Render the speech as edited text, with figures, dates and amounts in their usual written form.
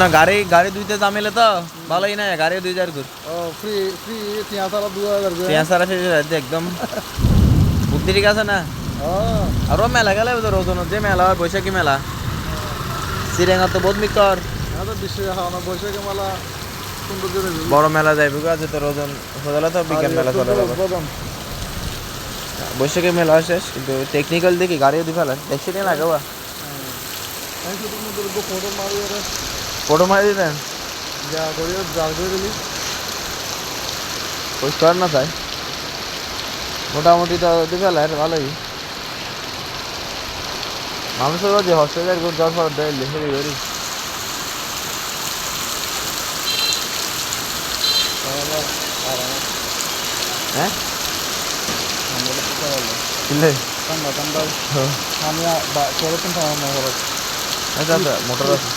না গাড়ি গাড়ি দুইতে জামিলে তো ভালোই না গাড়ি 2000 করে ও ফ্রি ফ্রি তিয়া সারা 2000 করে পেঁয়াজ সারা ফেলে একদম বুদ্ধি ঠিক আছে না ও আরো মেলা গেলে রোজন যে মেলা হয় বৈশাখী মেলা শ্রীরেঙ্গা তো বহুত মিকর না তো বিশ্বে খাওয়ানো বৈশাখী মেলা সুন্দর করে বড় মেলা যাইব আছে তো রোজন হোদালা তো বিজ্ঞান মেলা চলে যাবে বৈশাখী মেলা শেষ কিন্তু টেকনিক্যাল দেখি গাড়িও দি ফেলেন দেখছি না লাগাবা আমি শুধু মধ্যে ফটো মারি আর ফটো মারি দিতেন যা করি জাল করে দিলি পরিষ্কার না তাই মোটামুটি তো দি ফেলেন ভালোই মানুষের যে হসপিটাল যাওয়ার পর দেয় লিখে দিই হ্যাঁ কিনলে ঠান্ডা ঠান্ডা আমি পরে কিন্তু আমার আচ্ছা আচ্ছা মোটর আছে